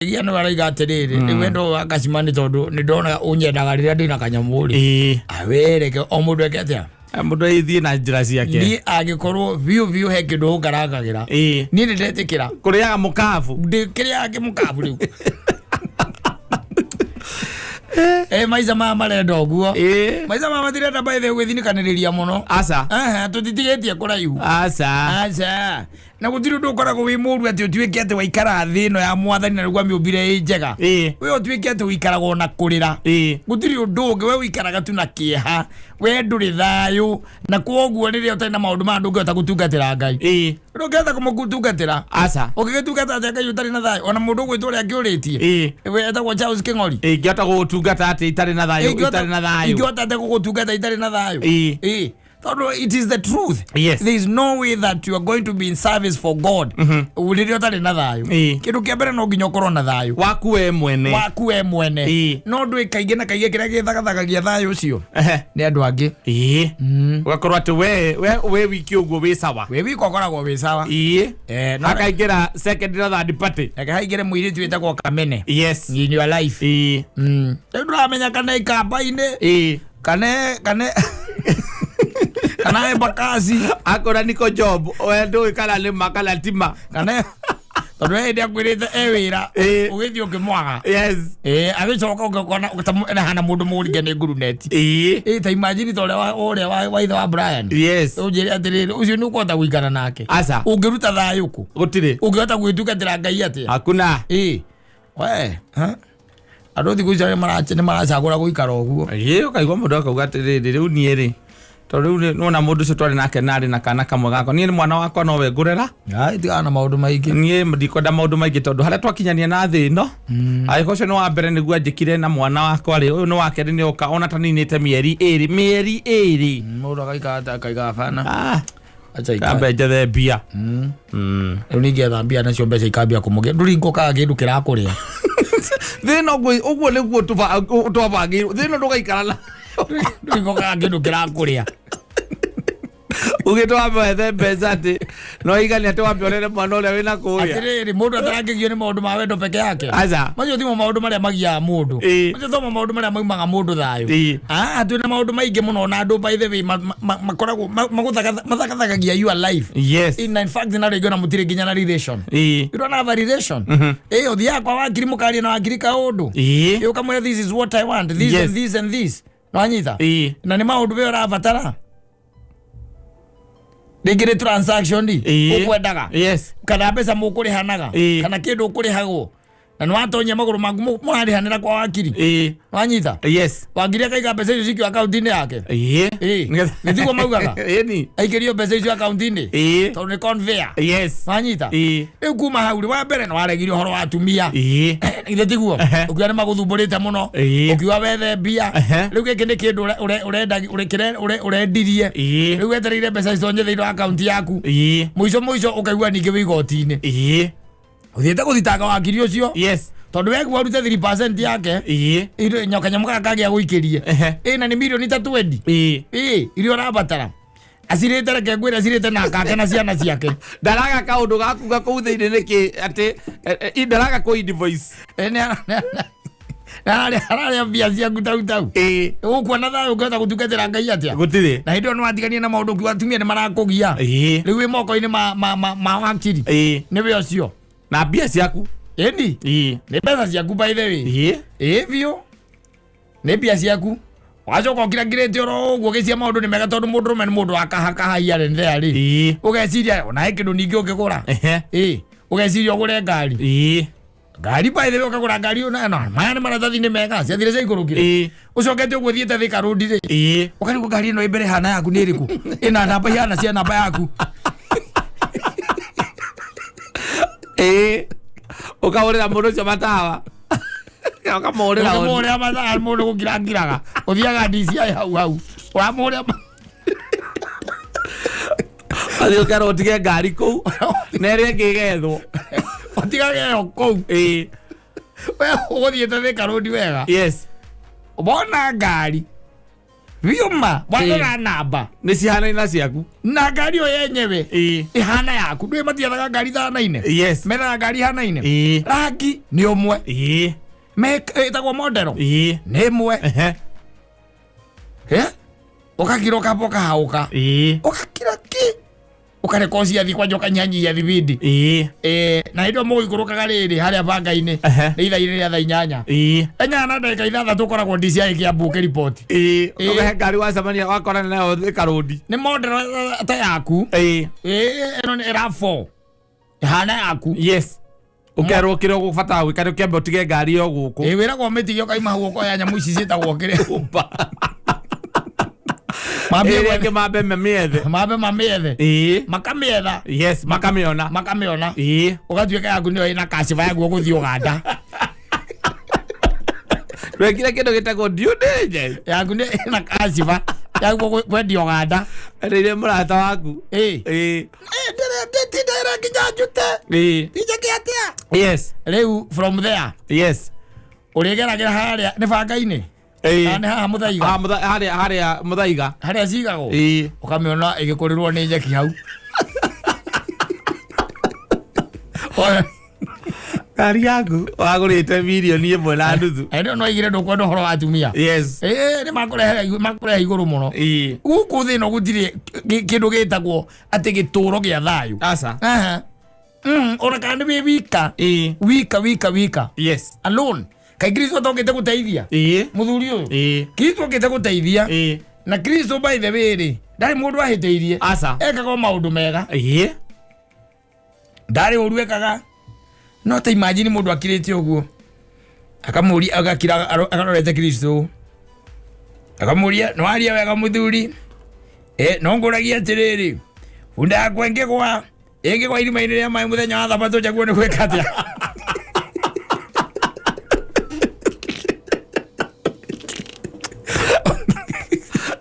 Giano baraiga atiriri ni wendo akacimani tondu ni ndona unyendaga riria ndina kanyamuri awereke o mundu eketia mundu ithie na njira ciake ni agikorwo biu he kindu ngaragagira ni ndetikira kuriaga mukabu ndikiriaga mukabu riu maiza mama marenda oguo maiza mama direnda baithe gwithinikaniriria muno asa tutitigetie kuraihu asa na gutiri ndu ukoragwo wi muru ati utwike ati waikara thi ino ya mwathani na rugwa miumbire njega we utwike ati wikaraga na kurira gutiri undu ungi we wikaraga tu na kieha we nduri thayu na kwoguo riria utari na maundu ma ndungihota gutungatira Ngai ndungihota kumutungatira asa ukigitungata ati Ngai utari na thayu ona mundu gwitwo ria ngiuritie we etagwo Charles King'ori ngihota gutungata ati itari na thayu ngihota ati gutungata itari na thayu it is the truth. Yes. There is no way that you are going to be in service for God. Ulirio tari na thayu. Kindu kia mbere no nginya ukorwo na thayu. Waku we mwene. No ndu ikaige na kaige kiria githagathagagia thayu ucio. Ni andu angi. Ugakorwo ati we wiki uguo wi sawa. We wiki ukoragwo wi sawa. Akaingira second na third party. Akaingira muiritu witagwo Kamene. Yes. In your life. Ndu ramenya kana ikamba-ini. Kane kana bakazi akora niko job wendo ikala le makala tima kana tondu ndia kwirite wira ugithio ngimwaga agicoka ugakona hana mundu muringe ni ngurunet ta imagine tole uria wa ithe wa Brian ujiri atiriri ucio ni ukota guikara nake asa ungiruta thayuku gutire ungihota gwitungatira Ngai atia hakuna we arothi guicare maracagura guikara uguo ukaigwa mundu akauga atiriri riu nie ri tondu nona mundu ucio twari nake nari na kana kamwe gako nie ni mwana wakwa no we ngurera tigana maundu maingi nie ndikwenda maundu maingi tondu haria twakinyania na thi ino aiko cio ni wa mbere niguo njikire na mwana wakwa ri uyu ni wa keri ni uka ona taninite mieri iri mundu akaiga bana kambe njethe mbia riu ningetha mbia nacio mbeca ikambia kumugia nduringukaga kindu kirakuria thino uguo niguo twabangirwo thino ndugaikara nduringukaga kindu kirakuria ugitwa mbethe mbeca ati no igani ati wambiorere mwana uria wina kuya atiriri mundu atarangigio ni maundu ma wendo peke yake macio thimo maundu maria magia mundu macio thoma maundu maria maumaga mundu thayu twina maundu maingi muno na andu by the way makoragwo mathagathagagia your life in fact na rego na mutire nginya na relation you don't have a relation uthia kwa wakiri mukaria na wakiri kaundu ukamwira this is what I want this and this and this no anyita na ni maundu we urabatara digire transaction di ukwendaga kana pesa mukurihanaga kana kindu ukurihagwo na nwatonye maguru magu murarihanira kwa wakiri wanyita wakiri akaiga pesa icio cikio account-ini yake nitiguo maugaga aikirio pesa icio account-ini tondu ni conveyor wanyita riu kuma hau wa mbere na waregirio horo wa atumia ithe tiguo ukiuga ni maguthumburite muno ukiuga wethe mbia riu giki ni kindu urendirie riu wetereire pesa icio nyithe ino account yaku muico ukaigua ningi wi igoti-ini uthiete guthitanga wakiri ucio tondu wegu warute 3% yake nyoka nyamuka kagia guikirie na ni milioni 320 irio rabatara asirite reke ngwira asirite na kake na ciana ciake ndaraga kaundu gaku gakuu thiini niki ati ndaraga ku invoice Hararia mbia ciaku tau ukuona thayu ngihota gutungatira Ngai atia gutire na hindi no watigania na maundu kiwa atumia ni marakugia riu wi moko-ini ma wakiri ni we ucio na mbia ciaku ni pesa ciaku by the way vio ni mbia ciaku wacoka ukira ngirite oro uguo gicia maundu ni mega tondu mundu rume ni mundu akahakahaia rendea ri ugeciria ona he kindu ningi ukigura ugeciria ugure ngari ngari by the way ukagura ngari una maya ni maratathi ni mega ciathire cia igurukire ucokete uguo thiete Thika Road ri ukari ngari ino imbere hana yaku ni iriku ina namba hiana cia namba yaku ukahurira mundu ucio matawa ukamurira matawa mundu gukirangiraga uthiaga ndisi hau uramurira athio karo utige ngari kou na ria ngigethwo utigage kou we uguthiete Thika Road wega ubona ngari Viuma wagora namba ni cihana ina ciaku na ngari yo yenyewe ihana yaku ndwe mathiathaga ngari thanaine yes mena ngari hanaine rangi ni umwe make etagwo modelo ni imwe ukakiro kapoka hauka ukakira ki ukarekosi yathi kwa joka nyanyi ya thibindi na indo mo ikurukaga riri haria banga-ini ni ithaire ria thaa 8 enya na ndagika ithathatũ ukoragwo DCI kiambuke report ugahe ngari wacemania wakorana nayo thika road ni model ta yaku eno ni RAV4 ihana yaku yes ukerwo kiro gubata wikare kiambe utige ngari yo guku wiragwo mitigio kaima hau ukoya nyamu ici cietagwo kire Mabe mamiethe makamietha yes makamiona ugatuika yaku niyo ina kashiva yaku guthii Uganda wekire kindu gitagwo due diligence yaku ni ina kashiva yaku kwendia Uganda rĩrĩa mũrata waku ndĩrenda nginya njute tijake atia yes rĩu from there yes ũrĩgeragira harĩa nĩ banga-inĩ ni haha muthaiga haria muthaiga haria cigagwo ukamiona igikurirwo ni njeki hau ngari yaku wagurite milioni 1.5 endo no igire ndukwenda horo wa atumia yes ni makurehe iguru muno guku thino gutiri kindu gitagwo ati gituro gia thayu asa ona kana ni wika yes alone kai Kristo tokete guteithia muthuri uyu Kristo okete guteithia na Kristo by the way ndari mundu ahiteirie asa ekaga maundu mega ndari uru ekaga no ta imagine mundu akirite uguo akamuri agakira akarorete Kristo akamuria no aria wega muthuri no nguragia atiriri unda yakwa ngegwa ingegwa irima-ini ria mai muthenya wa thabatũ njaguo ni gwika atia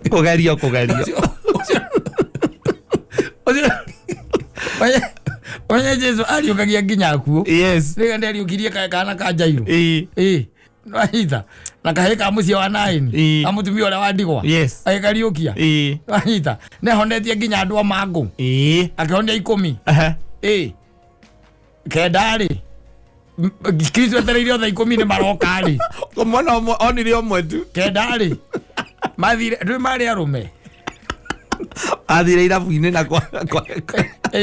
kugerio oye Jesu ariukagia nginya akuo yes rĩga ndariukirie kana ka Jairo wahita na kahe ka mucia wa Naini amutumia ũrĩa wa ndigwa yes agĩkariũkia wahita nehonetie nginya andũ a Mangũ akĩhonia 10 kendari Kristo etereire othe 10 nĩ maroka rĩ mwana onire omwe tu kendari mathire ndũ mari arume athire irabu-inĩ na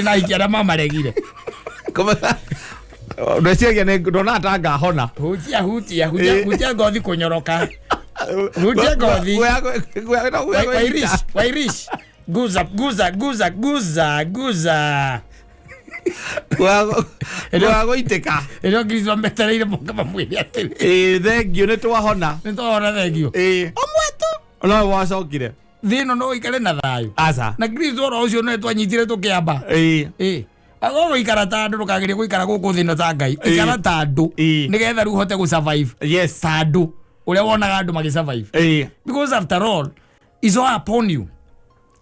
na ikiara mamaregire ndeciagia ndona ta ngahona hutia ngothi kunyoroka hutia ngothi wairish guza gũitĩka ĩrĩa Kristo metereire moka mamwĩre atĩrĩ thengio nĩ twahona thengio omwe tu no wacokire thino no ikare na thayu asa na Kristo ro ucio no twanyitire tukiamba agoro ikara ta andu rukagirie guikara guku thino ta ngai ikara ta andu nigetha ru hote gu survive yes ta andu uria wonaga andu magi survive because after all is all upon you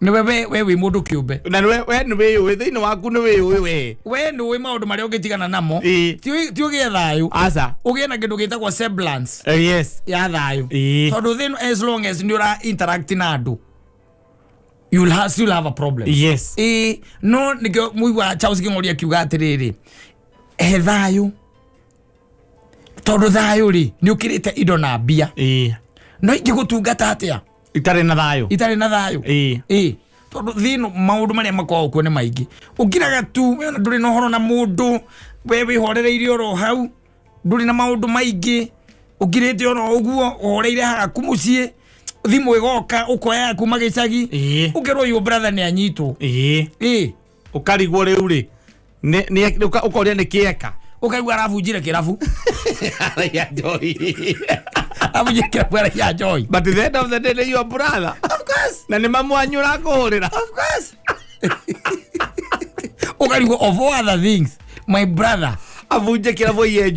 ni we mundu kiumbe na we ni we thino waku ni we ni we maundu maria ugitigana namo ti ugie thayu asa ugie na kindu gitagwo semblance yes ya thayu tondu thino as long as ni ura interact na andu you'll still have a problem yes no nikyo muigwa Charles Kingoria kiuga atiriri thayu tondu thayu ri ni ukirite indo na mbia no ingigutungata atia itari na thayu tondu thino maundu maria makoragwo kuo ni maingi ukiraga tu nduri na horo na mundu we wihorereirie oro hau nduri na maundu maingi ukirite oro uguo uhoreire haku mucii thimu igoka ukoya kuma gicagi ukirwo your brother ni anyitwo ukarigwo riu ri ni ukoria ni kieka ukaigua arabunjire kirabu ya joy abunjire kirabu ya joy but the end of the day your brother of course na ni mamwanyura kuhurira of course ukarigwo of all other things my brother abunje kirabu ye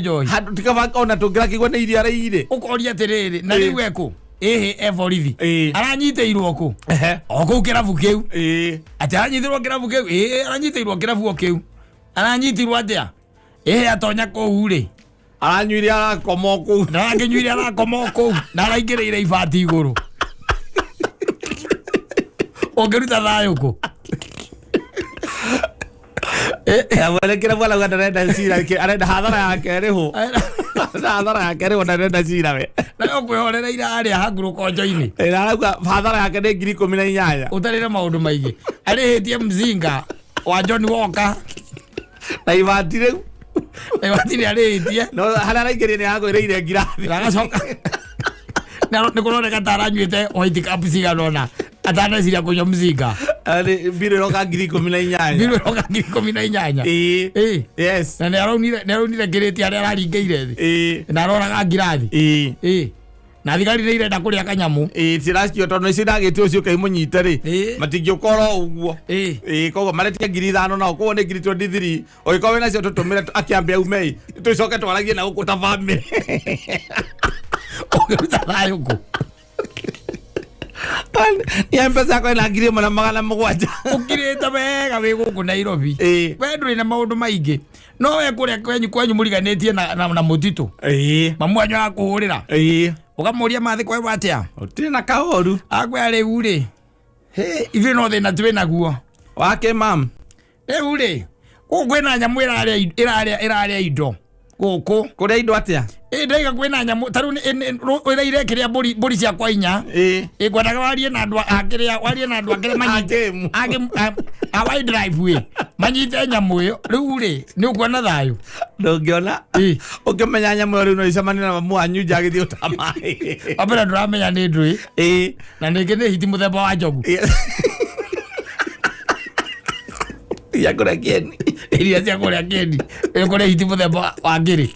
joy hadu tikavaka ona tungira kigwa ni iria raire ukoria tiriri na riu eko evorithi aranyiteirwo ku oku kirabu kiu ati aranyitirwo kirabu kiu aranyiteirwo kirabu kiu aranyitirwo atia atonya kuu ri aranyuire arakomoku na aranginyuire arakomoku na araingirire ibati iguru ongeruta thayo ku wale kira wala ndarenda cira arenda hathara yake riho hathara yake riho ndarenda cira we na okwihorera ira ari haguru konjo-ini arauga hathara yake ni 18,000 utari na maundu maingi arihitie mzinga wa John Walker na Ivati riu arihitie no hala raingiri ni agwireire ngirathi agacoka nä kå roneka taranyuä white cup ciganona ataneciria kå nyua mzinga mbirå roka 18,000 yes na nä aronire kä rä tie arä a araringä ire thä na aroraga ngirathi na thigari nä irenda kå rä a kanyamå ciracio tondå nä ciragä te å cio kai må nyite rä matingä å korwo å guo koguo maretia 5,000 nao koguo nä 23 å gä korwo wä nacio tå tå mä re akä ambä aumei tå icoke twaragie na gå kå ta bamä ongeruta thayo kå ya mpesa yako ina 1,700 ukirite wega wi guku Nairobi we nduri na maundu maingi no we kuria kwenyu muriganitie na mutitu mamu anyu akuhurira ukamuria mathi kwa atia utire na kaoru akwe ari uri ivi no thina twi naguo wake mam uri kwina nyamu iraria indo guku kuria indo atia ndaiga kwina nyamu taru ira irekiria mburi cia kwa inya ngwendaga warie na andu akiria manyite a wide drive we manyite nyamu iyo riu ri ni ukuona thayo ndungiona ukimenya nyamu riu no icamania na mamu anyu njagithio ta mai abera nduramenya ni ndui na ningi ni hiti muthemba wa njogu ya kuria kieni iria cia kuria kieni kuria hiti muthemba wa ngiri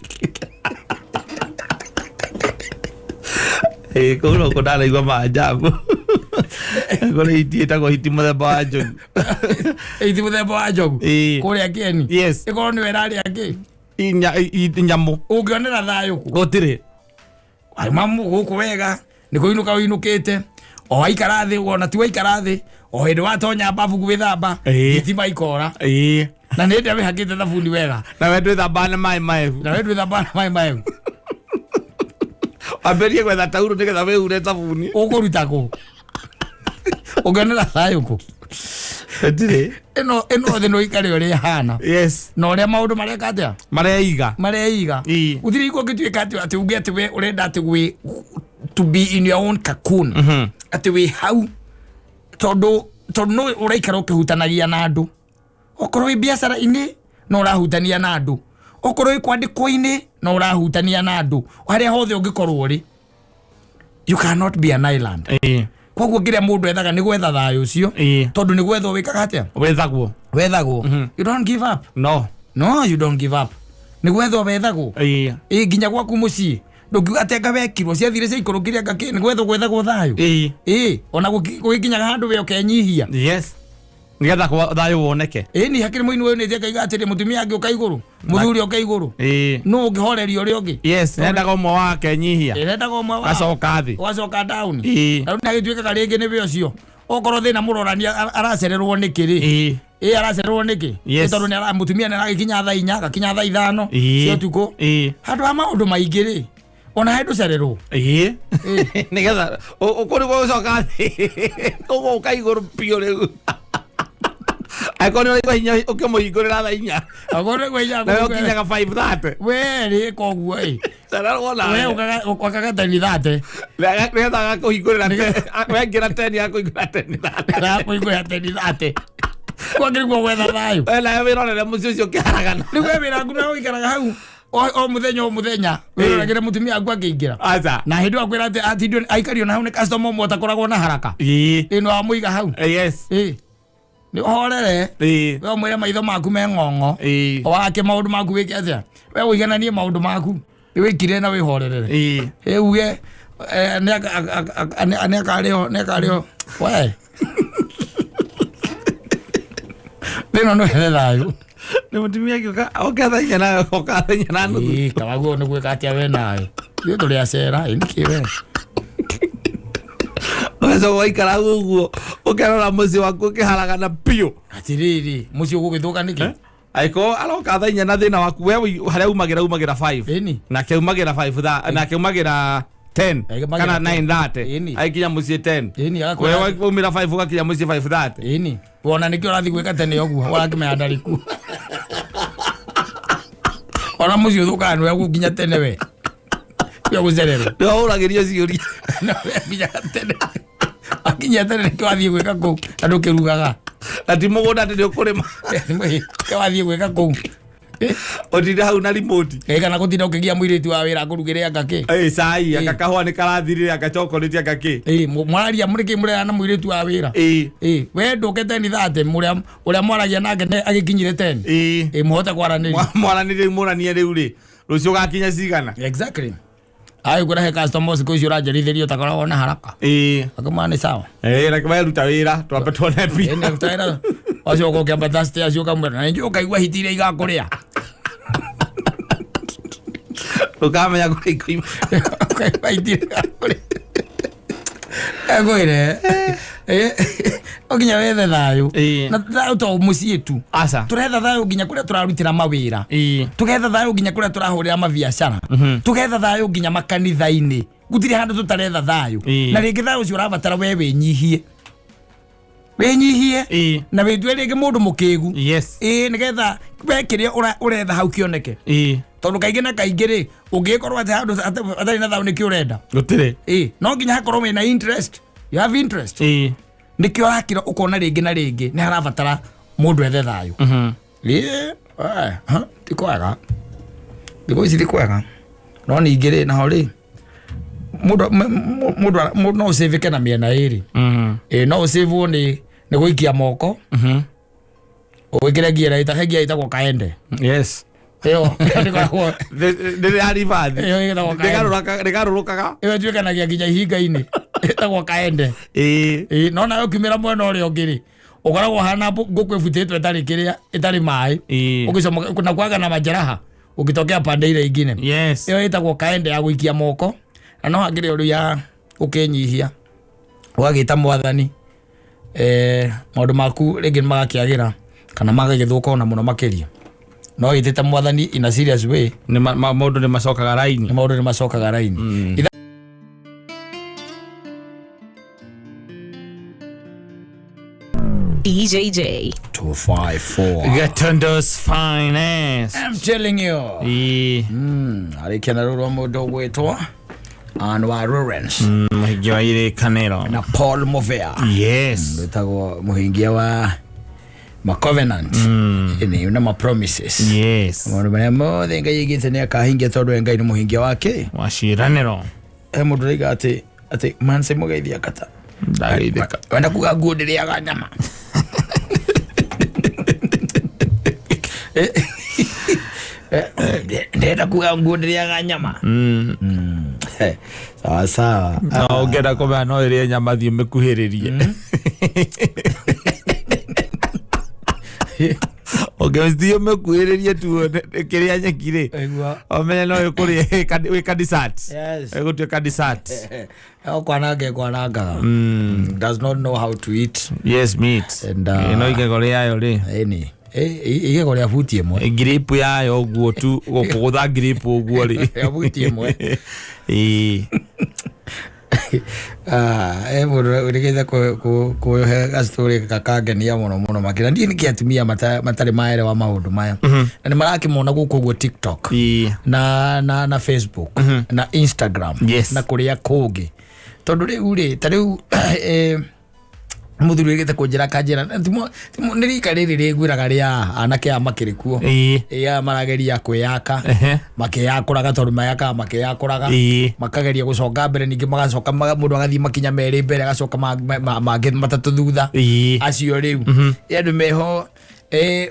kuro ko dala igwa maajabu kore hiti etagwo hiti muthemba wa njogu hiti muthemba wa njogu kuria kieni yes ikorwo ni weraria ki nyamu ungionera thayo ku gutire ai mamu guku wega ni kuinuka winukite o waikara thi wona ti waikara thi o hindi watonya bafu gwithamba thitima ikora na nä ndä a wä hakite thabuni wega na wendå thamba na maä maevu wamberie gwetha tauro nä getha wä ure thabuni å kå ruta kå å ngionera thayå kå ndirä ä no thä no ikare å rä hana na å rä a maå ndå mareka atä mareiga å thire iko ngä tuä ka atä uge atä we å renda atä gwä to be in your own cocoon atä wä hau tondå no å raikara å kä hutanagia na andå okorwo wä biacara-inä no å rahutania na andå okorwo wä kwandä ko-inä no å rahutania na andå harä a hothe å ngä korwo rä you cannot be an island koguo ngä rä a må ndå ethaga nä gwetha thayå å cio tondå nä gwethwo wä kaga atä wethagwo you don't give up no you don't give up nä gwethwo wethagwo nginya gwaku må ciä ndå ngiuga atä anga wekirwo ciathire cia ikå rå kä rä anga nä gwethagwo thayå ona gå gä kinyaga handå we å kenyihia nä getha thayå woneke ni hakiri muini we nä kaiga atä må tumia angä å ka igå rå må thuri å ka igå rå no å ngä horeria å rä a å ngä nendaga å mwe wake nyihia endaga å mwe gacoka thä gacoka down na nä agä tuä kaga rä ngä nä we å cio okorwo thä na må rorania aracererwo nä kä rä aracererwo nä kä tondå må tumia nä aragä kinya thaa 4 gakinya thaa 5 cia tukå handå ha maå ndå maingä rä ona he ndå cererwo nä getha å kå rä gå gå coka thä å gå ka igå rå piå rä u akorwo nä å raigua hinya å kä må hingå rä ra thaa 4 nawe å kinyaga 5:30 werä koguo we ũkaga teni thate nĩgetha agakũhingũrĩra wengĩra teni akũhingũra teni thate akũhingũra teni thate kwagĩrĩirwo gwetha thayũ nawe wĩrorere mũciĩ ũcio ũkĩharagana rĩu we wĩra waku no ũikaraga hau o mũthenya wĩroragĩre mũtumia waku akĩingĩra na hĩndĩ ĩyo akwĩra atĩ aikario na hau nĩ customer ũmwe ũtakoragwo na haraka ĩno wa mũiga hau nĩ ũhorere we mwĩre maitho maku me ng'ong'o wake maũndũ maku wĩke atĩa we ũigananie maũndũ maku wĩkire na wĩhorerere uge nĩ akarĩo we thĩno nĩ wethe thayũ nĩ mũtumia agĩũka okathenya nawe okathenya na nuthu kawaguo nĩ gwĩka atĩa we nawe ithuĩ tũrĩ acera nĩkĩ we ũgacoka waikara ũguo ũkerora mũciĩ waku ũkĩharagana piũ atĩrĩrĩ mũciĩ ũgũgĩthũka nĩkĩ aiko aroka thainya na thĩna waku we harĩa umagĩra 5 nake umagĩra 5 nake umagĩra 10 kana 9:30 aikinya muciĩ 10 wewe umira 5 ugakinya muciĩ 5:30 ini wona nikio rathi gwika tene oguo warakimenya ndariku ona muciĩ thukanwe agukinya tene we ya guzerero no uragirio ciũria no kinya tene akinya tene nikio athi gwika kuu andu kirugaga ati mugunda ati ukurima ke wathi gwika kuu otinde hau na remote kana gutinda ukigia muiritu wa wira kurugire ngaki sai akakahwa ni karathirire agachokoleti ngaki mwaria muriki murera na muiritu wa wira we ndukete ni thate uria mwaragia nake agikinyire 10 muhote kwaranĩria muranie riu ri rucio gakinya cigana exactly ayo kuna he customers ko jura jarithirio takoragwo na haraka akama ni sawa like we ruta wira twambe tuone pi ni utaira acio ko kiamba taste acio kamwera na njo kaigwa hitire igakuria ukamenya kuikima hitire igakuria agoire oginya wethe thayo na thayo to muciĩ tu asa turetha thayo nginya kuria turarutira mawira tugetha thayo nginya kuria turahurira mabiacara tugetha thayo nginya makanitha-ini gutire handu tutaretha thayo na ringi thayo ucio urabatara we wenyihie na withwe ringi mundu mukigu nigetha we kiria uretha hau kioneke tondu kaingi na kaingi ri ungikorwo ati handu atari na thayo nikio urenda gutire no nginya hakorwo wina interest you have interest nikio rakira ukona ringi na ringi ni harabatara mundu ethe thayo tikwega ndiko ici tikwega no ningi ri naho ri mundu no save na miena iri no save ni guikia moko wikire ngiera itahegia itagwo kaende yo ndiri arivathi ndigarurukaga iyo twikanagia nginya ihinga-ini itagwo kaende no nayo kiumira mwena uria ungiri ukoragwo hana nguku ibutitwe itari kiria itari mai ukicoma na kwaga na majeraha ukitokea pande ile ingine iyo itagwo kaende ya guikia moko na no hangire uru ya ukinyihia wagita mwathani maundu maku ringi magakiagira kana magagithuka ona muno makiria no itete mwathani in a serious way ni maundu ni macokaga raini EJJ 254 Gatundo's finest. I'm telling you arikena rurwa mundu gwitwa Anwar Lawrence muhingia ire kanero na Paul Movea ndetagwo muhingia wa Covenant ni na promises mundu mane mothe ngai igite ni akahingia tondu ngai ni muhingia wake washiranero mundu riga ati manse mugeithia kata ndageithika wenda kuga nguondiria nyama ndenda kuga nguondiria nyama sawa no ngenda kumenya no irie nyama thiĩ mĩkuhĩrĩrie thiĩ mĩkuhĩrĩrie tu kĩrĩa nyeki-rĩ omenye no ĩkũrĩa wĩka dessert ĩgũtuĩka dessert kwanangaga does not know how to eat meat no igego rĩayo-rĩ igego ria futi imwe grip yayo uguo tu gukugutha grip uguo ri futi imwe mundu urigite kuhe gastori kakangenia muno makira ndini kiatumia matari maere wa maundu maya na ni marakimona guku uguo TikTok na Facebook na Instagram na kuria kungi tondu riu tariu muthuri gite kunjira kanjira nirika riri rigwiraga ria anake amakiri kuo marageria kwiyaka makiyakuraga tondu mayaka makiyakuraga makageria gucoka mbere ningi magacoka mundu agathii makinya meri mbere agacoka mangi matatu thutha acio riu andu meho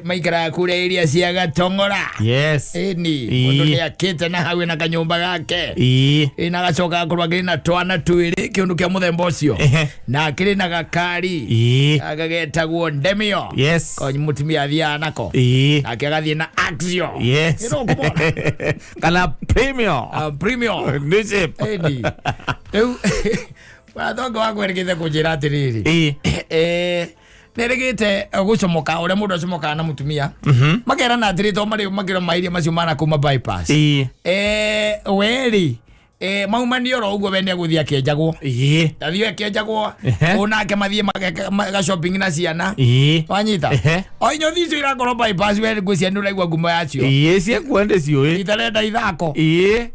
maikara kuria iria cia Gatong'ora ni mundu ni akite na hawe na kanyumba gake na gacoka akorwo ngiri na twana twiri kiundu kia muthemba ucio na akiri na gakari agagetagwo Demio ko mutumia athia nako nake agathie na Axio kana Premio Nisip riu wathongo wakwerekete kunjira atiriri nerigite gucomoka uria mundu acomoka na mutumia makera na atiri to mari makira mairia macio mana kuma bypass weri maumanio ro ugo bende guthia kenjagwo tathio kenjagwo ona ke mathie ga shopping na ciana wanyita o inyo thicio irakorwo bypass we gucia ndura igwa ngumo yacio cie kwende cio itarenda ithako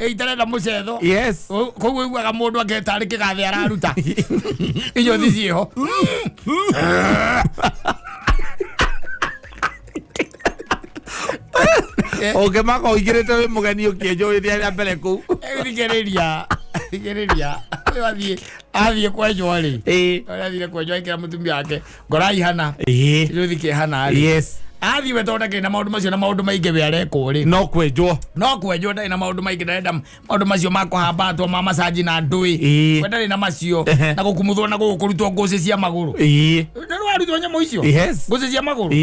itarenda mucetho koguo igwaga mundu agetari kigathe araruta inyo thicio oke mako igirete we mugeni ukienjo we thia mbere ku thigereria athie kwenjwo ri athire kwenjwo ikira mutumia wake ngorai hana thike hana ri athie we tondeke na maundu macio na maundu maingi we areko ri no kwenjwo ndai na maundu maingi ndenda maundu macio makuhamba atwa mama saji na ndui kwendari na macio na gukumuthwo na gukurutwo ngoci cia maguru na rwarutwo nyamo icio ngoci cia maguru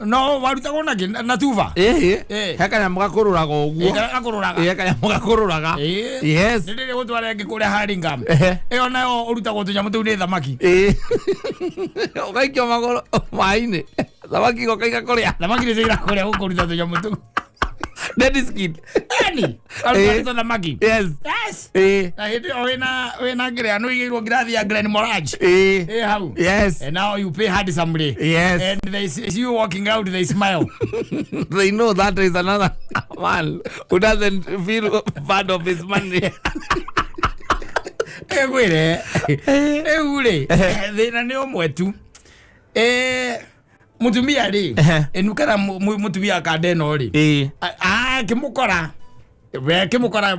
no warutagwo na tuva hekanya mugakururaga uguo hekanya mugakururaga ndire gutwara ngikure Haringam iyo nayo urutagwo tunyamu tu ni thamaki ugaikio maguru maini thamaki gokaiga kuria thamaki ni zira kuria gukuruta tunyamu tu dead skin alito thamaki na hindi wena ngire anu igirwo ngirathi ya Glen Morange how and now you pay handsomely and they see you walking out they smile they know that is another man who doesn't feel bad of his money egwire ule thina ni omwe tu mutumia ri enukara mutumia kadeno ri kimukora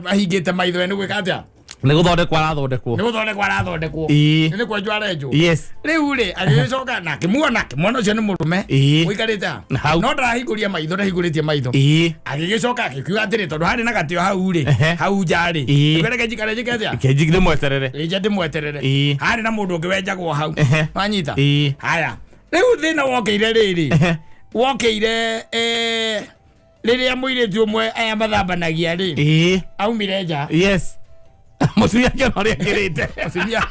ahingite maitho ni gwika atia ni guthondekwa arathondekwo ni kwenjwa arenjwo riu ri agicoka na kimuona ucio ni murume wikarite no ndarahinguria maitho ndahinguritie maitho agicoka akiuga atiri tondu hari na gatio hau ri hau njari ngwereke njikare njiketia kenjigire mweterere ije ndimweterere hari na mundu ungi wenjagwo hau wanyita haya riu thina wokeire riri wokeire riria muiritu umwe aya mathambanagia ri aumire nja mutumia kio ria kirite mutumia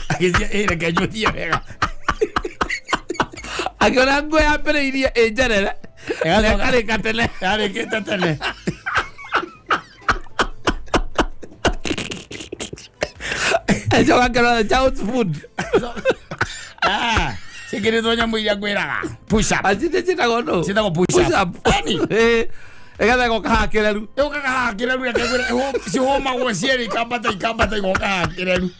agizia reke njuthie wega akiona nguo yambiriirie injerere karika tene yarikite tene ejoka kero child's food sikiritwo nyamu iria ngwiraga push up citagwo no citagwo push up egatha gokahakireru ukakahakireru yakegwira cihomagwo cieri ikambata igokahakireru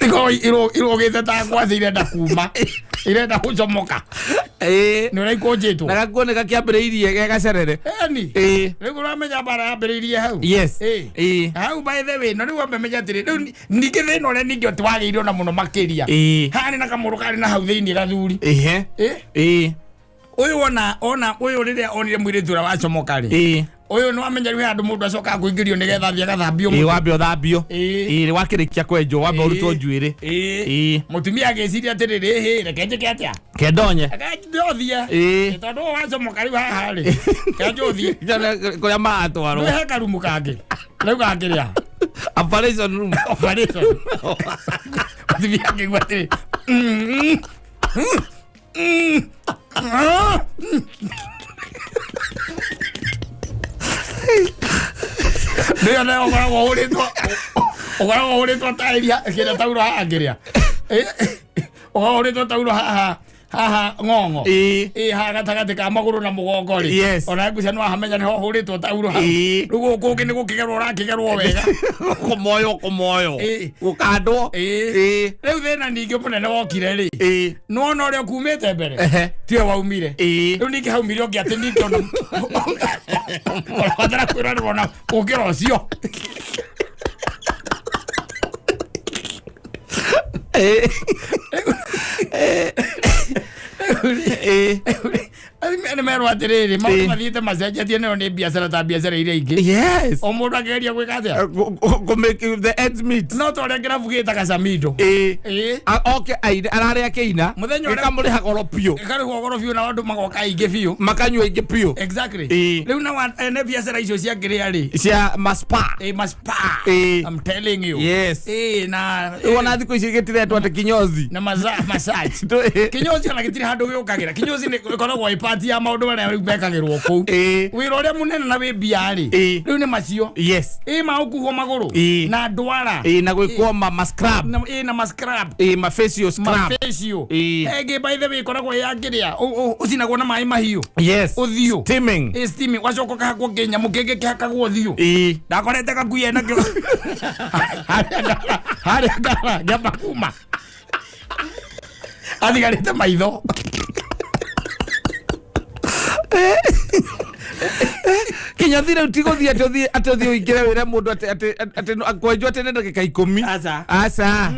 iko irogite ta ngwaci irenda kuma irenda gucomoka ni uraikũnjĩtwo na gakuone gakiambĩrĩirie gegacerere rĩu ũramenya mbara yambĩrĩirie hau hau by the way no rĩu wamenya atĩrĩ rĩu ningĩ thĩna ũrĩa ningĩ twagĩirwo na mũno makĩria harĩ na kamũrũ karĩ na hau thĩinĩ gathuri ũyũ ona ũyũ rĩrĩa onire mũirĩtu ũrĩa wacomoka rĩ ũyũ nĩ wamenya rĩu andũ mũndũ acoka kũingĩrio nĩgetha thiĩ agathambio wambe ũthambio wakĩrĩkia kwenjwo wambe ũrutwo njuĩrĩ mũtumia agĩciria atĩrĩrĩ reke njĩke atĩa kendonye njothie tondũ wacomoka rĩu haha rĩ kenjothie kũrĩa maratwarwo he karumu kangĩ rĩu gakĩrĩa operation room mũtumia akĩigua atĩrĩ ndio na ogaragwo uritwo tairia kĩrĩa tauro haha kĩrĩa uritwo tauro haha ng'ong'o haha gatagatĩ ka magũrũ na mũgongo rĩ ona ngucia nĩ wahamenya nĩho hũrĩtwo tauro hau rĩu gũkũ ũngĩ nĩ gũkĩgerwo ũrakĩgerwo wega kũmoyo gũkandwo rĩu thĩna ningĩ mũnene wokire rĩ nĩwona ũrĩa kumĩte mbere tiwe waumire rĩu ningĩ haumire ũngĩ atĩ ningĩ ona ũrabatara kwĩrorerwo na ũkĩra ũcio nĩ merwo atĩrĩrĩ maũndũ mathiĩte macenjetie nĩyo nĩ biacara ta biacara iria ingĩ o mũndũ akĩgeria gwĩka atĩa the ends meet no ta ũrĩa kĩrabu gĩtaga Samido oke ararĩa kĩina gĩkamũrĩha goro biũ gĩkarĩhwo goro biũ na andũ magoka aingĩ biũ makanyua aingĩ biũ rĩu na ene biacara icio ciakĩrĩa rĩ cia maspa I'm telling you na wona thikũ ici gĩtiretwo atĩ kinyozi na massage kinyozi kana gĩtirĩ handũ gĩũkagĩra kinyozi nĩ gĩkoragwo part ya maundu maria mekagirwo kou wira uria munene na wi biari riu ni macio yes maukuhwo maguru na ndwara na gwikwo ma scrub na scrub ma facial scrub ege by the way koragwo ya ngiria ucinagwo na mai mahiu yes uthio steaming steaming wacoko kahakwo nginya mukenge kihakagwo uthio ndakorete gakuye na haria ngara ngamba kuma athigarite maitho kinya thire utigothia atothi uingire wira mundu ati akwenjwa tene ndagika 10 asa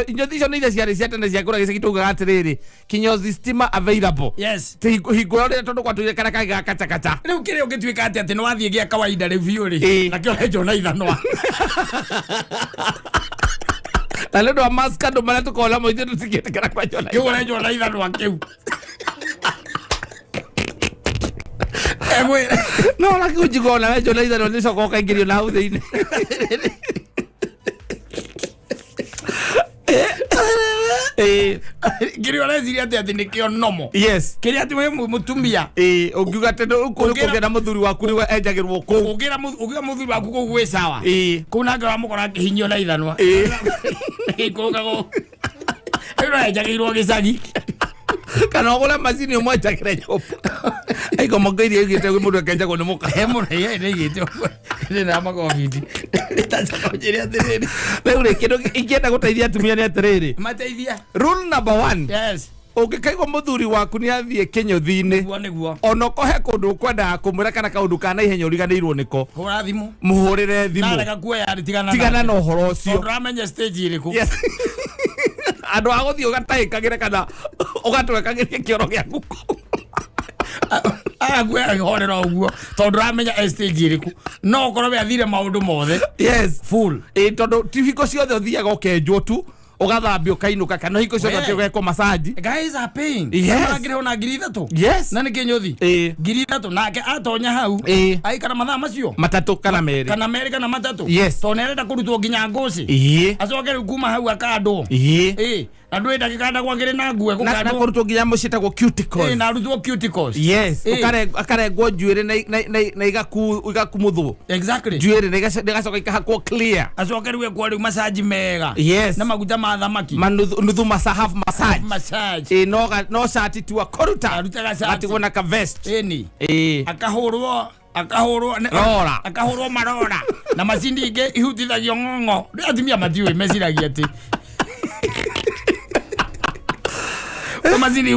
injo thicio ni ile ciari ciatene cia kura gicigituga atiriri kinyozi steamer available yes hingo ria tondu kwatuire kana kaga kata riu kire ugituika ati no wathie gia kawaida review ri na kio hejo na ithanwa na lendo wa maska ndo maana tukola moje tutikete kana kwa jona kio hejo na ithanwa kiu no la kujigona hejo na ithanwa ni soko kaingirio na hau thiini kiri ora ziria ati nikio nomo yes kiri ati mutumia ungiuga tendo ukugera na muthuri waku ni enjagirwo ku ugira muthuri waku ku gwe sawa kuna ngara mukora hinyio na ithanwa ikuga go ira enjagirwo gicagi kana ogora macini umwe enjagira nyopa aiko mogeire igite gwe mundu akenjagwo ni muka ni igite ni na magoviti tacha kujiria atiriri wewe kido ikienda guteithia atumia ni atiriri mateithia rule number 1 yes ungikaigwa muthuri waku ni athie kinyothi-ini ono kohe kundu kwenda kumwira kana kaundu kana ihenya uriganirwo niko hura thimu muhurire thimu na kuya tigana na uhoro ucio ndramenya stage iriku yes andu aguthii ugataikagira kana ugatwekagiria kioro giaku agwe horera uguo tondu ramenya stage iriku no korwo athire maundu mothe yes full tondu tifiko ciothe uthiaga ukenjwo tu ugathambio kainuka kana hiko ciothe tigeko massage guys are paying agire ona ngiri ithatu yes na ni kinyothi ngiri ithatu nake atonya hau aikara mathaa macio matatu kana meri kana matatu yes to nerenda kurutwo nginya ngoci acoke kuma hau akandwo na ndwe ndagika nda gwakire na ngue gukandwo na kurutwo nginya mucitagwo cuticles na rutwo cuticles yes akarengwo njuire na igakumuthu exactly njuire na igacoka ikahakwo clear acoke riu ekwo riu massage mega yes na maguta ma thamaki nuthu half massage no shati tu akoruta atigwo na ka vest akahurwo marora na macindi ingi ihutithagio ng'ong'o atumia matiuĩ meciragia ati macindi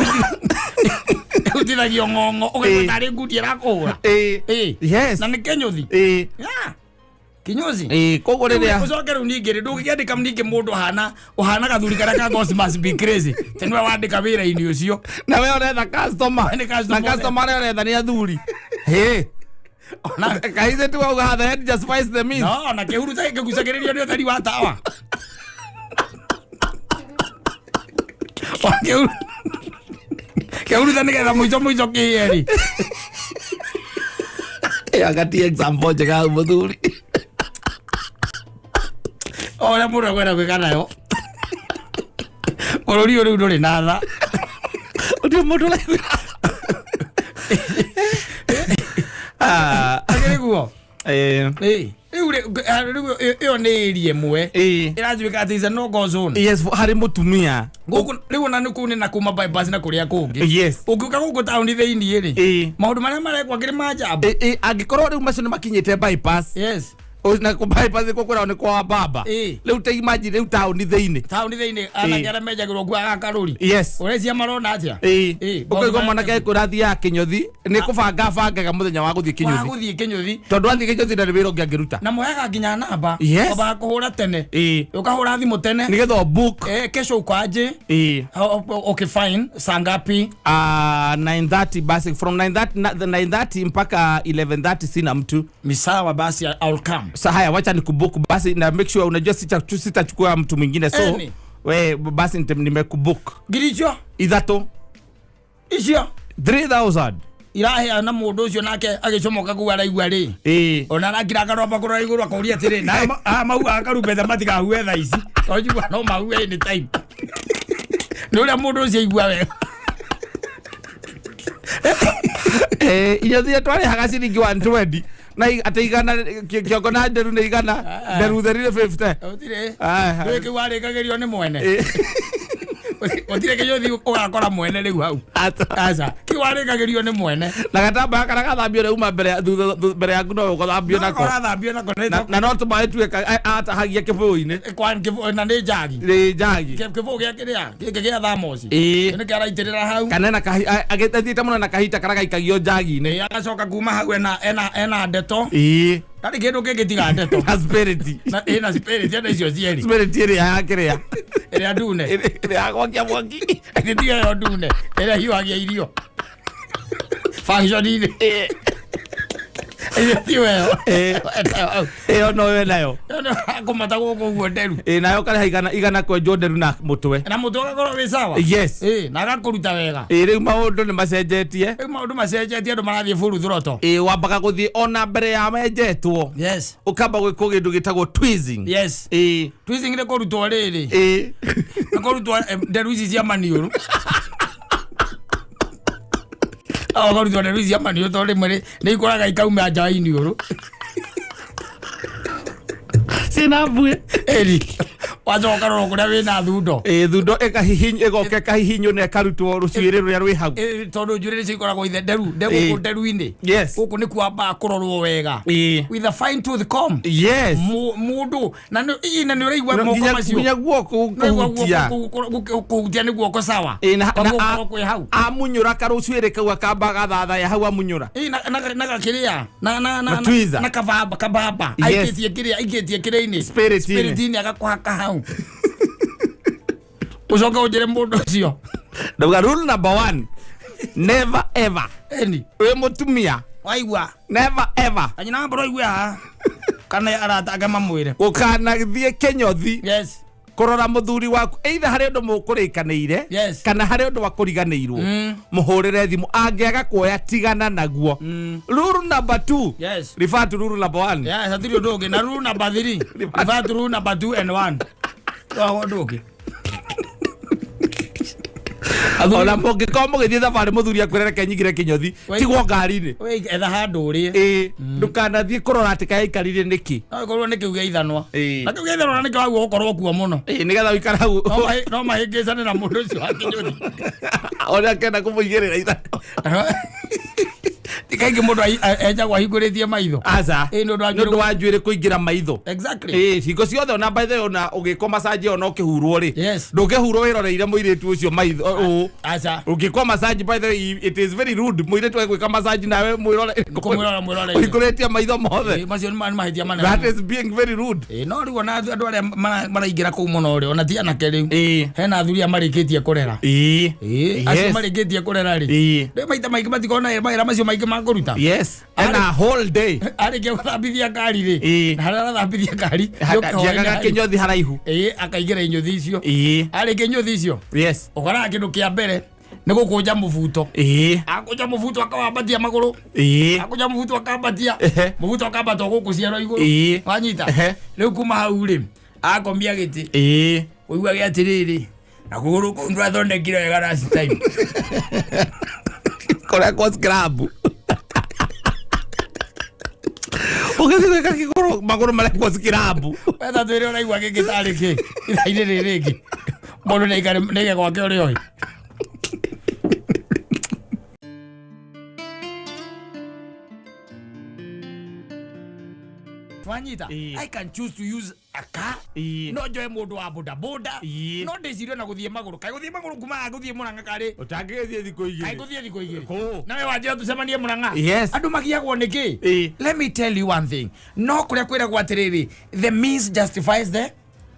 ihutithagio ng'ong'o ugaigua tarĩ ngundi ĩrakũhũra yes na nĩ kinyothi kinyozi koguo riria ucoke riu ningĩ ndũngĩandĩka ningĩ mũndũ ũhana gathuri karĩa ka gosi must be crazy tene wandĩka wĩra-inĩ ũcio na we ũretha customer na customer arĩa ũretha nĩ athuri kaithe tu wauga the head just spice the meat no na kĩhuru ta gĩkĩgucagĩrĩrio nĩ ũtheri wa tawa kĩhuru ta nĩgetha mũico kĩheri agatie example njega hau mũthuri oria mũndũ akwenda gwĩka nayo bũrũri ũyũ rĩu ndũrĩ na tha ũtio mũndũ agĩrĩguo iyo nĩ ĩri ĩmwe ĩratuĩka atĩ is a no go zone yes harĩ mũtumia gũkũ rĩu ona nĩ kũu nĩ na kuma bypass na kũrĩa kũngĩ yes ũngĩũka gũkũ taũni thĩiniĩ rĩ maũndũ marĩa marekwo akĩrĩ ma njamba angĩkorwo rĩu macio nĩ makinyĩte bypass yes na bypass kũkũra nĩ kwa baba rĩu ta imagine rĩu taũni thĩinĩ anake arĩa menjagĩrwo nguo agakarũri yes ũreciria marona atĩa ũkaigua mwanake kũrathiaga kĩnyũthi nĩ kũbangaga mũthenya wa gũthiĩ kĩnyũthi tondũ athiĩ kĩnyũthi ndarĩ wĩra ũngĩ angĩruta na moyaga nginya namba ũkabaga kũhũra tene ũkahũra thimũ tene nĩgetha book kesho ukaje okay fine saa ngapi 9:30 basi from 9:30 mpaka 11:30 sina mtu misawa basi I'll come haya wacha nikubook basi na make sure unajua sitachukua mtu mwingine so we basi nimekubook giricho ithato icio 3000 irahea na mundu ucio nake agicomoka ku araigua ri ona nakira karomba kurora iguru akauria atiri na mau akarumbe matiga huwe tha ici tojua no mahuwe any time nuria mundu ucio igua we Inyothi twari hagasi ningi 120 na ataigana kiongo na nderu ne igana nderu therire 50 otire weke wale kagerio ne mwene otire kinyothi ugakora mwene riu hau asa kiwale kagerio ne mwene na gatamba kana gathambio riu mbere yaku no ugathambio nako na no tumae tueka atahagia kibuini na ni jagi kibu gia kiria gia thamosi ni kiaraitirira hau kana na agetethite muno na kahita karagaikagio jagi ni agacoka kuma hau ena ndeto Tadi kindu kingitiga ndeto na spirit ena icio cieri spirit iri ya kiria iri ndune iri ya gwakia mwaki agitiga yo ndune iri hiwagia irio function ile Tiweo no we nayo akomata goko guo nderu nayo kare igana kwenjo nderu na mutwe gakorwo wi sawa yes na gakuruta wega riu maundu ni macenjetie maundu macenjetie andu marathie buru thuroto wambaga guthie ona mbere ya menjetwo yes ukamba gwiko gindu gitagwo twizzing yes twizzing ni kurutwo riri ni kurutwo nderu ici cia maniuru Awa nderu ici cia maniuru tondu rimwe ni ikoraga ikauma nja iniuru sina bue wacoka roro kuria wina thundo thundo ekahihinyo egoke kahihinyo ne karutwo ruciri ruria rwi hau tondu njurire cikoragwo ithe nderu nderu-ini guku ni kwamba kurorwo wega with a fine tooth comb yes mundu na ni uraigua moko macio nginya guoko kuhutia ni guoko sawa amunyura karuciri kau akamba gathatha ya hau amunyura na gakiria na kababa aikitie kiria-ini spirit-ini agakwaka hau ucoka ujire mundu ucio ndauga rule number 1 never ever we mutumia waigua never ever anyina mboro igua kana arata agama mwire ukanathie kinyothi yes kurora muthuri waku either hari undu mukurikanire kana hari undu wakuriganirwo muhurire thimu angiaga kuoya tigana naguo rule number 2 yes refer to rule number 1 yes athirio ndoge na rule number 3 refer to rule number 2 and 1 wa ndoge Ola moke komo githie thabari muthuri akwirere kenyigire kinyothi tigwo ngari-ini we etha handu urie ndukanathie kurora ati kaikarire niki no korwo ni kiugia ithanwa na kiugia ithanwa ni kiwagu gukorwo kuo muno nigetha wikara hau no mahingicane na mundu ucio wa kinyothi ona kenda kumuigirira ithanwa kaingi mundu enjagwo ahinguritie maitho aca nundu wa njuiri kuingira maitho exactly hingo ciothe ona by the ona ugikwa massage ona ukihurwo ri yes ndukihurwo wiroreire muiritu ucio maitho aca ugikwa massage by the it is very rude muiritu agwika massage nawe mwirore uhinguritie maitho mothe macio ni mahitia manene that is being very rude no riu ona andu aria maraingira kuu muno ri ona ti anake riu hena athuri amarikitie kurera acio marikitie kurera ri maita maingi matikona mawira macio maingi kuruta yes and a whole day arikia guthambithia ngari ri na haria thambithia ngari ngiagaga kinyothi haraihu akaigira inyothi icio arikia inyothi icio yes ukora kindu kia mbere ni gukunja mubuto akunja mubuto akawambatia maguru akunja mubuto akambatia mubuto akambata guku ciaro iguru wanyita riu kuma hau ri akombia giti uigua gia tiriri na kuguru kundu athondekire wega last time kora kwa scrub ugeze kakigoro maguru mara kwa scrub wetha twire uraigua gigitari ki iraine ririgi mundu nege gwake uri oi Wanyita, I can choose to use a car. No joy mundu wa boda boda. No ndecirio na guthie maguru. Kai guthie maguru kuma guthie Murang'a kari. Utangithie thiko igiri. Kai guthie thiko igiri. Na we wajira tucemanie Murang'a. Yes. Andu magiagwo niki. Let me tell you one thing. No kuria kwiragwo atiriri. The means justifies the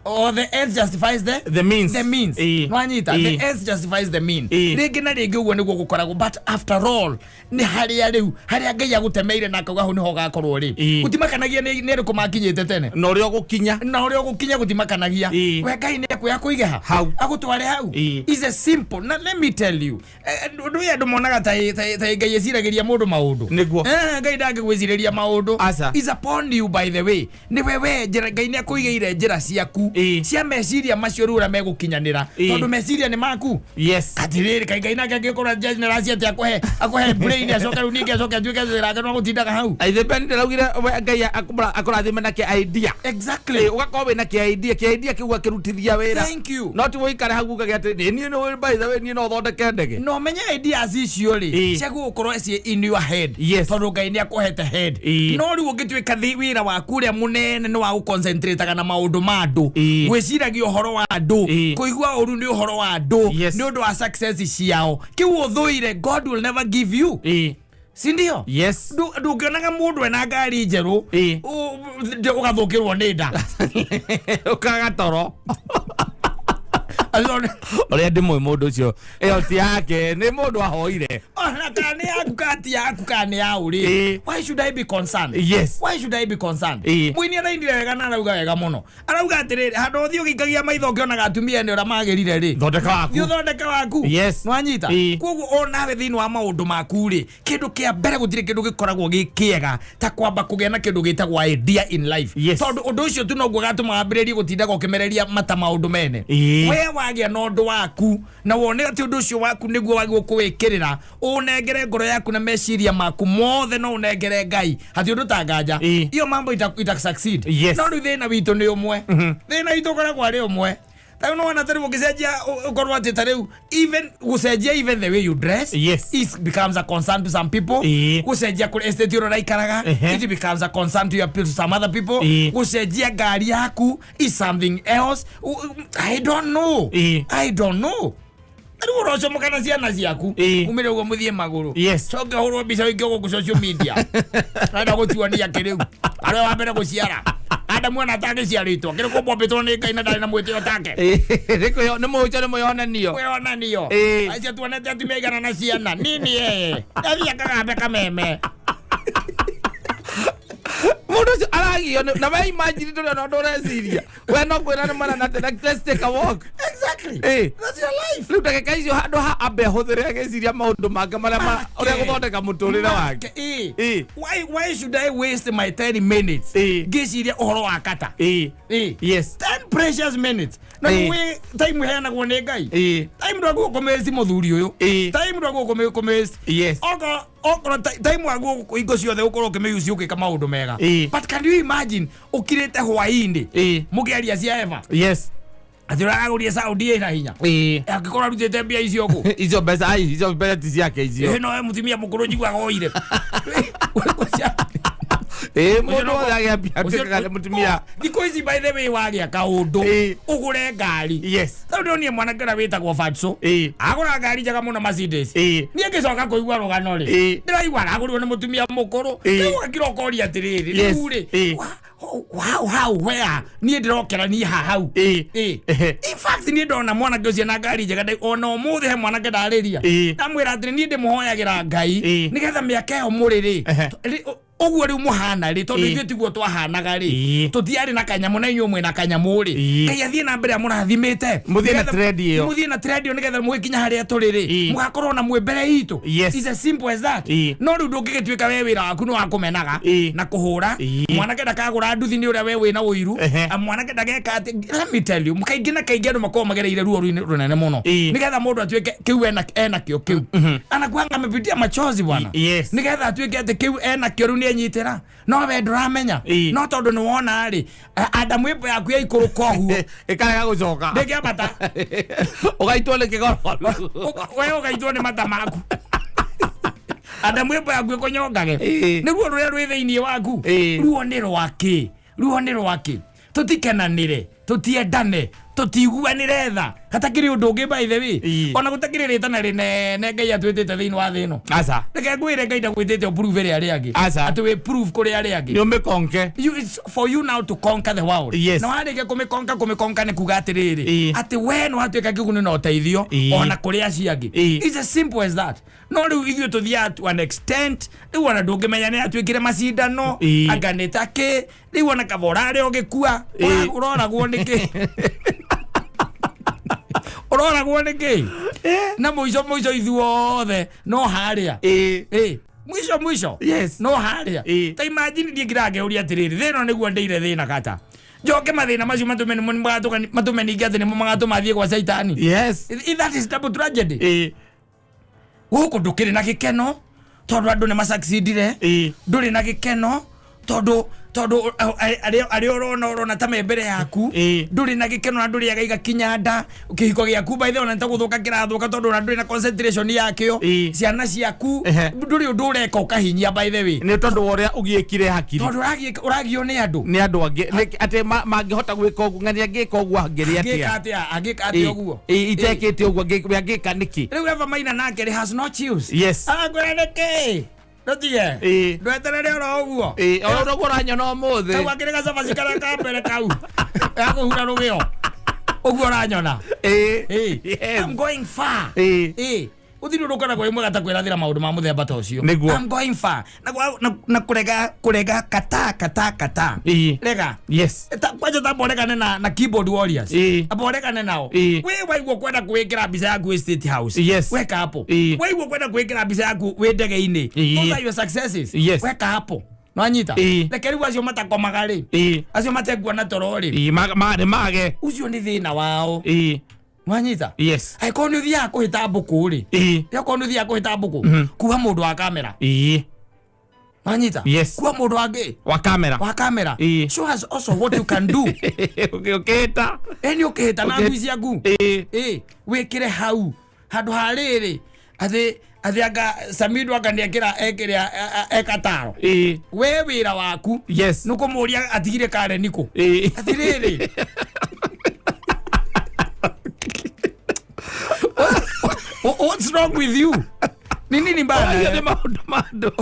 or the ends justifies the means. The means. Wanyita, the ends justifies the mean. Ringi na ringi uguo niguo gukoragwo, but after all ni haria riu haria Ngai agutemeire na akauga hu niho gakorwo ri. Gutimakanagia ni riku makinyite tene. Na uria gukinya. Na uria gukinya gutimakanagia. We Ngai ni akuya kuiga hau. Agutware hau. Is a simple. Now let me tell you. Ndu ya ndumonaga tai Ngai eciragiria mundu maundu. Niguo. Ngai ndangigwiciriria maundu. Is upon you by the way. Ni wewe Ngai ni akuigeire njira ciaku. cia meciria macio rura megukinyanira tondu meciria ni maku atiriri kai nake ngikora general ati akohe brain acoka ru ninge acoka tuike zirage no gutindaga hau depend raugire ngai akurathima na ke idea exactly ugakorwo na ke idea kiuga kirutithia wira thank you not woikare hau uga ati ni no by the way ni no thondeke ndege no menye ideas icio ri cia gukorwo cie in your head tondu ngai ni akohete head no ri ungituika wira waku ria munene no wa concentrate kana maundu ma andu gwiciragia uhoro wa andu kuigua uru ni uhoro wa andu ni undu wa success ciao kiu uthuire God will never give you sindio ndungionaga mundu ena ngari njeru ugathukirwo ni nda ukagatoro Oria ndimwe mundu ucio iyo ti yake ni mundu ahoire ona kani yaku kati yaku kani yauri why should I be concerned why should I be concerned mwini araindire wega na arauga wega muno arauga atiriri handu uthio gikagia maitho ngionaga atumia ni ura magirire ri thondeka waku nwanyita koguo onawe thini wa maundu maku ri kindu kia mbere gutire kindu gikoragwo gikiega ta kwamba kugia na kindu gitagwa idea in life tondu undu ucio tu no gugatuma ambiririe gutindaga ukimereria mata maundu mene wagia no ndu waku na wone ati undu ucio waku niguo wagwo kuwikirira unengere ngoro yaku na meciria maku mothe no unengere ngai ati undu tanganja iyo mambo ita succeed no ru thina witu ni umwe thina witu koragwo ari umwe tayo no wana tari ukicenjia ukorwo ati tariu even gucenjia even the way you dress it becomes a concern to some people gucenjia ku estate ro raikaraga it becomes a concern to some other people gucenjia gari yaku is something else I don't know Ari uro chomo kana ciana ciaku umire ugo muthie maguru coke hurwo mbica wingi ugo ku social media ada gutuania kiriu ari wa mbere guciara ada mwana take ciaritwo kiri kubombetwo ni ngai na ndari na mwitio take riko yo ni mucho ni muyonanio acia tuonete ati meigana na ciana nini athia kagambe kameme mundu aragio na we imagine ndo no ndoreciria we no kwira ni mana na let's take a walk exactly that's your life lu ndage kaicio handu ha ambe huthire ageciria maundu manga maria uria guthondeka muturire wake why should I waste my 30 minutes giciria uhoro wa kata 10 precious minutes na we time hena go ne ngai time ndo gukomezi muthuri uyu time ndo gukomezi ogo time wagu kuingo ciothe ukorwo ukimeyusi ukika maundu mega but can you imagine ukirete hwaini mugiaria cia Eva athiraga guria Saudi ina hinya akikora rutete mbia icio ku icio mbeca ti ciake icio no mutumia mukuru njiguaga oire mundu othage mbia mutumia thiko ici by the way wagia kaundu ugure ngari tondu nie mwana ngara witagwo Fatso agura ngari njega muno Mercedes nie ngicoka kuigua rugano ri ndiraigua agurirwo ni mutumia mukuru akira koria atiriri riu ri how where nie ndirokera nie hau in fact nie ndona mwana ngiocia na ngari njega ona umuthe he mwana ngedariria ndamwira atiri nie ndimuhoyagira ngai nigetha miaka yo muriri oguo ri muhana ri tondu ithu tiguo twahanaga ri tutiari na kanyamu na inyuo mwe na kanyamu ri kai athie na mbere amurathimite muthie na trade yo nigetha mugikinya haria turiri mugakorwo na mwe mbere itu is as simple as that no ru ndungigituika we wira waku no wakumenaga na kuhura mwana kenda kagura nduthi ni uria we wina uiru mwana kenda geka let me tell you mukaingi na kaingi andu makorwo magereire ruo runene muno nigetha mundu atuike kiu ena kio kiu anakuanga amepitia machozi bwana nigetha atuike ati kiu ena kio ru nyitira no we ndramenya no tondu ni wona ri Adamu ipo yaku ya ikuru kohuo ikarega gucoka ndege mata ugaitwo ni kigoro we ugaitwo ni mata maku Adamu ipo yaku ikonyongage niguo ruria rwi thiini waku ruo ni rwaki tutikenanire tutiendane tutiguanire tha hatakiri undu ungi by the way ona gutakiri ritana rinene ngai atwitite thiini wa thino asa ndeke ngwire ngai ndagwitite prove ri ari angi ati we prove kuri ari angi you make conquer it's for you now to conquer the world na warige kumikonka ni kuga atiriri ati we no atuika kiguni no teithio ona kuri aci angi it's as simple as that no riu ithio tuthia to an extent riu ona ndungimenya ni atwikire macindano aganita ki riu ona kavorare ogikua uroragwo niki uroragwo niki na muico ithuothe no haria muico no haria ta imagine ndie ngirage uri atiriri thino niguo ndeire thina kata Joke mathina macio matumenigia ati nimo magatumathie kwa Saitani. Yes. That is double tragedy. Guku ndukiri na gikeno tondu andu ni masucceedire. Nduri na gikeno tondu ari orona ta membere yaku. Nduri na gikeno na nduri agaiga kinyanda ukihiko giaku by the way nta guthuka kirathuka tondu na nduri na concentration yakio ciana ciaku nduri undu ureka ukahinyia by the way ni tondu uria ugiekire hakiri tondu uragio ni andu angi ati mangihota gwika uguo ngani agika uguo angiri agika atia uguo itekete uguo agika niki riu Eva Maina nake has no choose. Yes. Agwereke Dotie. Ndweterere oro uguo. Oro uranyona umuthi. Kau akirega saba cikara ka mbere kau. Akuhura rugio. Uguo uranyona. I'm going far. Uthiru rukana kwa imwe gatakwirathira maundu ma muthemba ta ucio. I'm going far. Na kurega kata. Rega. Yes. Kwaje taborekane na keyboard warriors. Aborekane nao. We waigwo kwenda kuwekera mbica yaku State House. Yes. Weka hapo. Waigwo kwenda kuwekera mbica yaku we ndege-ini. Those are your successes. Yes. Weka hapo. Nwanyita. Lekeri acio matakomaga ri. Acio matekuona toro ri. Mage. Ucio ni thina wao. Nwanyita. Yes. Ai kono thia kuhita mbuku ri. Ya kono thia kuhita mbuku. Kuha mundu wa kamera. Nwanyita. Yes. Kuha mundu wangi wa kamera. Show us also what you can do. Ukihita. Eni ukihita na ngui ciaku. Wikire hau. Handu hariri. Athianga Samido akandiekera ekataro. We wira waku. Yes. Nukumuria atigire kare niko. Atiriri. What's wrong with you? Nini mbaya? Ni maundu.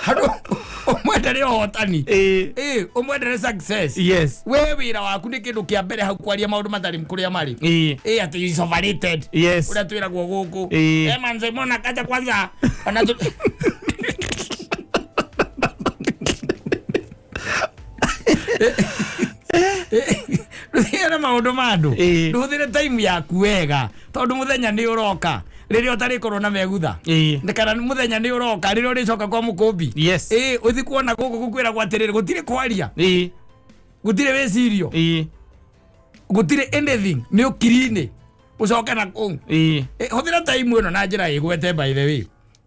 Hado omwendere hotani. Omwendere success. Yes. We wira waku ni kindu kia mbere hau kwaria maundu matari mkuria mari. Ati is overrated. Yes. Ura twira gwo guku. Manze mona kaja kwanza. Ruthira maundu mandu. Ruthire time yaku wega. Tondu muthenya ni uroka. Ririo tari korona megutha. Ndekana muthenya ni uroka ririo ricoka kwa mukumbi. Yes. Uthi kuona guku gukwira gwatiriri gutire kwaria. Gutire wecirio. Gutire anything ni ukirine. Ucoke na kuu. Huthira time ino na njira igwete by the way.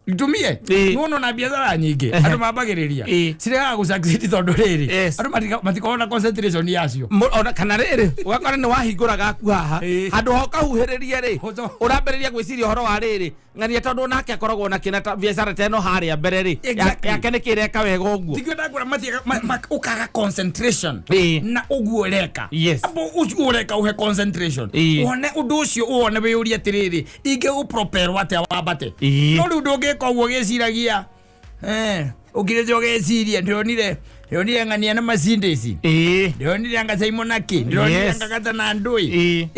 Itumie. Nuno na biathara nyingi. Andu mambagiriria. Cirega gusucceed tondu riri. Andu matikona concentration yacio. Ona kana riri. Ugakora ni wahingura gaku haha. Handu hoka huhiriria ri. Urambiriria gwiciria horo wa riri. Ngania tondu nake akoragwo na kina biathara teno haria mbere ri. Yake ni kireka wega uguo. Tigwenda ngura ukaga concentration. Na uguo reka. Abo uguo reka uhe concentration. One undu ucio uone we uri atiriri. Ige u prepare wate wabate. Tondu nduge koguo giciragia ukire jogeciria ndionire ngania na macindeci ndionire anga Simonaki ndionire anga Katana Ndui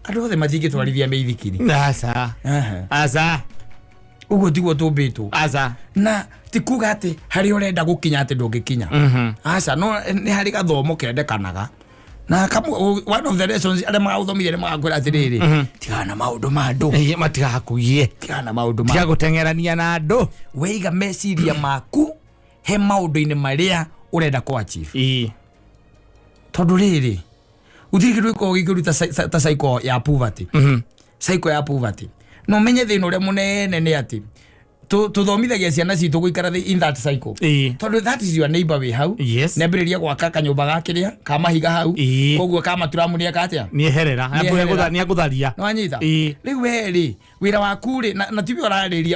andu othe mathike twarithia meithikiri asa uguo tiguo tumbitwo na tikuga ati hari urenda gukinya ati ndungikinya asa no ni hari gathomo kendekanaga na one of the lessons ale magathomithia magakwira atiriri tigana maundu ma andu matigakugie tigana maundu ma tiga gutengerania na andu weiga meciria maku he maundu-ini maria urenda ku achieve tondu riri uthikirwe ko gikiruta ta cycle ya poverty cycle ya poverty no menye thina uria munene ni ati tuthomithagia ciana citu guikara in that cycle tondu that is your neighbor we hau nembiriria gwaka kanyumba gakiria ka mahiga hau koguo kama turamunia katia ni herera ni agutharia no anyita riu weri wira waku ri na tibi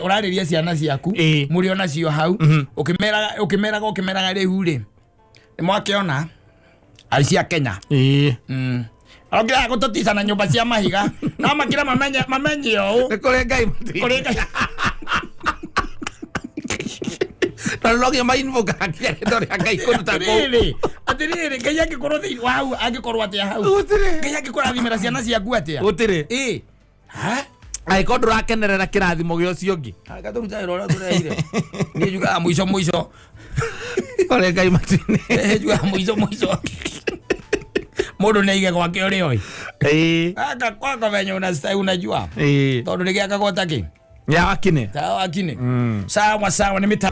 urariria ciana ciaku muri ona cio hau ukimeraga riu ri mwakiona aici a Kenya Ogira gutotiza na nyumba cia mahiga no makira mamenye o kuri ngai Talogia mainvoka kia ndore ngai kuruta ko atiriri ngai angikorwo thi wau angikorwo atia hau ngai angikorwo thimera ciana ciaku atia utire ai ko ndurakenerera kirathimo gio ciongi gaturuta ira uria tureire ni juga muico kore ngai matine juga muico mundu neige gwake uri oi aka kwako venye unajua tondu nigiaka gotaki ya wakine sawa ni mita